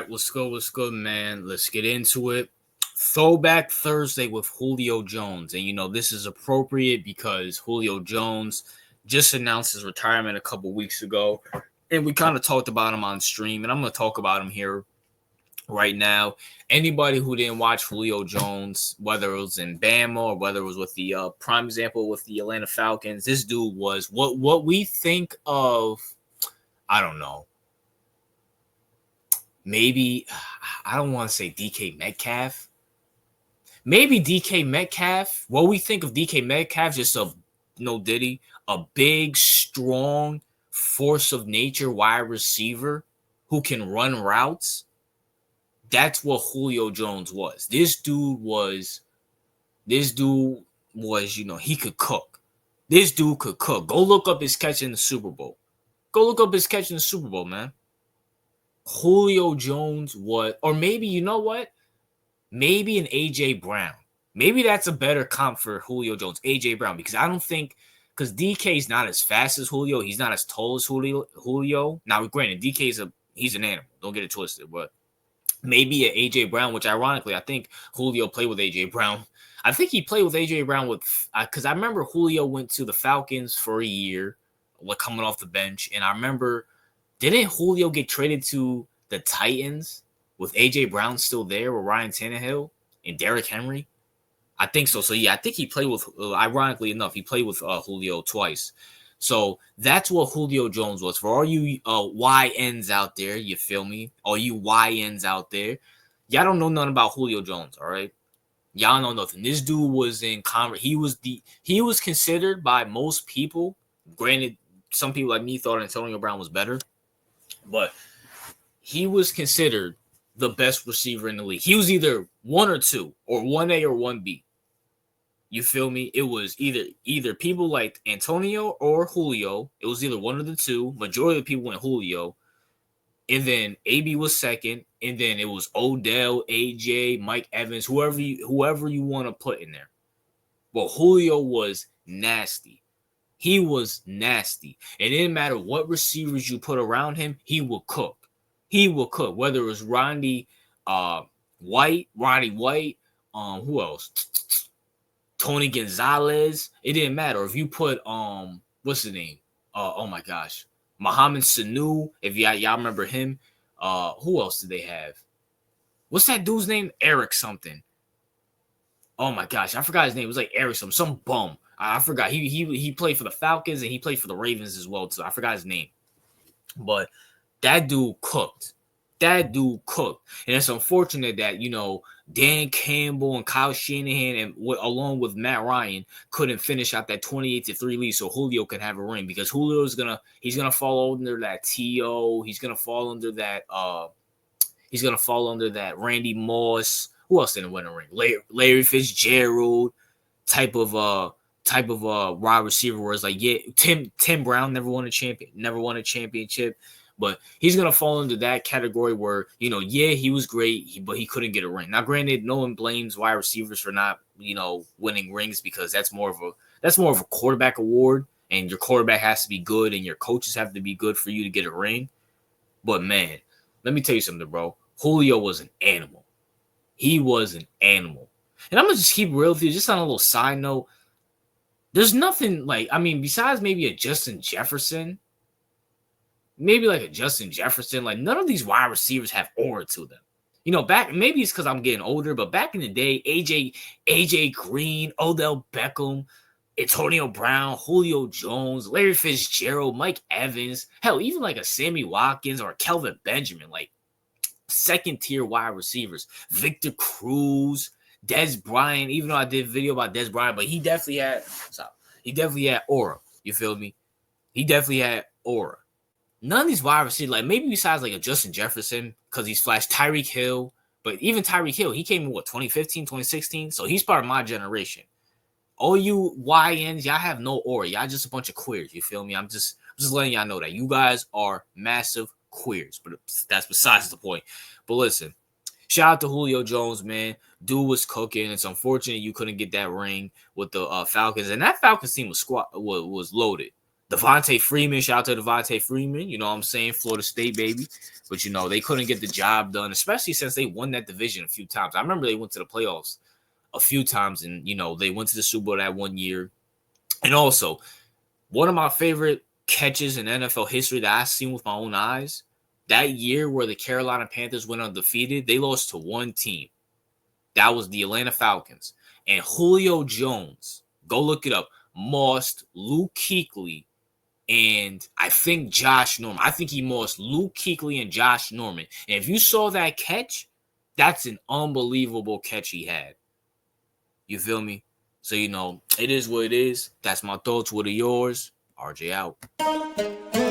right, what's good? What's good, man? Let's get into it. Throwback Thursday with Julio Jones. And, this is appropriate because Julio Jones just announced his retirement a couple weeks ago. And we kind of talked about him on stream. And I'm going to talk about him here right now. Anybody who didn't watch Julio Jones, whether it was in Bama or whether it was with the prime example with the Atlanta Falcons, this dude was what we think of, I don't know. Maybe, I don't want to say DK Metcalf. Maybe DK Metcalf. What we think of DK Metcalf, just a Diddy, a big, strong force of nature wide receiver who can run routes. That's what Julio Jones was. This dude was, he could cook. This dude could cook. Go look up his catch in the Super Bowl. Man. Julio Jones was, or maybe, you know what? Maybe an A.J. Brown. Maybe that's a better comp for Julio Jones, A.J. Brown, because I don't think, because DK is not as fast as Julio. He's not as tall as Julio. Now, granted, he's an animal. Don't get it twisted, but maybe an A.J. Brown, which ironically, I think Julio played with A.J. Brown. I think he played with A.J. Brown because I remember Julio went to the Falcons for a year, coming off the bench, and I remember, didn't Julio get traded to the Titans with A.J. Brown still there with Ryan Tannehill and Derrick Henry? I think so. So, yeah, I think he played with, ironically enough, he played with Julio twice. So that's what Julio Jones was. For all you YNs out there, you feel me? All you YNs out there, y'all don't know nothing about Julio Jones, all right? Y'all know nothing. This dude was in conference. He was considered by most people, granted, some people like me thought Antonio Brown was better, but he was considered the best receiver in the league. He was either 1 or 2, or 1A or 1B. You feel me? It was either people like Antonio or Julio. It was either one of the two. Majority of the people went Julio. And then AB was second. And then it was Odell, AJ, Mike Evans, whoever you want to put in there. But Julio was nasty. He was nasty. It didn't matter what receivers you put around him, he will cook. Whether it was Roddy White, who else? Tony Gonzalez. It didn't matter. If you put what's his name? Oh my gosh. Mohamed Sanu. If y'all remember him. Who else did they have? What's that dude's name? Eric something. Oh my gosh, I forgot his name. It was like Eric some bum. I forgot. He played for the Falcons and he played for the Ravens as well too. I forgot his name. But that dude cooked. And it's unfortunate that, Dan Campbell and Kyle Shanahan and along with Matt Ryan couldn't finish out that 28-3 lead so Julio could have a ring, because Julio's he's gonna fall under that T.O. He's gonna fall under that Randy Moss. Who else didn't win a ring? Larry Fitzgerald type of wide receiver where it's like, yeah, Tim Brown never won a championship. But he's going to fall into that category where, he was great, but he couldn't get a ring. Now, granted, no one blames wide receivers for not, winning rings, because that's more of a quarterback award, and your quarterback has to be good and your coaches have to be good for you to get a ring. But, man, let me tell you something, bro. Julio was an animal. He was an animal. And I'm going to just keep real with you, just on a little side note. There's nothing besides maybe a Justin Jefferson, like none of these wide receivers have aura to them. Maybe it's because I'm getting older, but back in the day, AJ Green, Odell Beckham, Antonio Brown, Julio Jones, Larry Fitzgerald, Mike Evans, hell, even like a Sammy Watkins or a Kelvin Benjamin, like second-tier wide receivers. Victor Cruz, Dez Bryant, even though I did a video about Dez Bryant, but he definitely had aura. You feel me? He definitely had aura. None of these wide receivers, like maybe besides like a Justin Jefferson, because he's flashed, Tyreek Hill, but even Tyreek Hill, he came in 2015, 2016, so he's part of my generation. All you YNs, y'all have no aura. Y'all just a bunch of queers, you feel me? I'm just letting y'all know that you guys are massive queers, but that's besides the point. But listen, shout out to Julio Jones, man. Dude was cooking. It's unfortunate you couldn't get that ring with the Falcons, and that Falcons team was loaded. Devontae Freeman, shout out to Devontae Freeman. You know what I'm saying? Florida State, baby. But, you know, they couldn't get the job done, especially since they won that division a few times. I remember they went to the playoffs a few times, and, you know, they went to the Super Bowl that one year. And also, one of my favorite catches in NFL history that I've seen with my own eyes, that year where the Carolina Panthers went undefeated, they lost to one team. That was the Atlanta Falcons. And Julio Jones, go look it up, mossed Luke Kuechly and I think Josh Norman. I think he mossed Luke Kuechly and Josh Norman. And if you saw that catch, that's an unbelievable catch he had. You feel me? So, you know, it is what it is. That's my thoughts. What are yours? RJ out.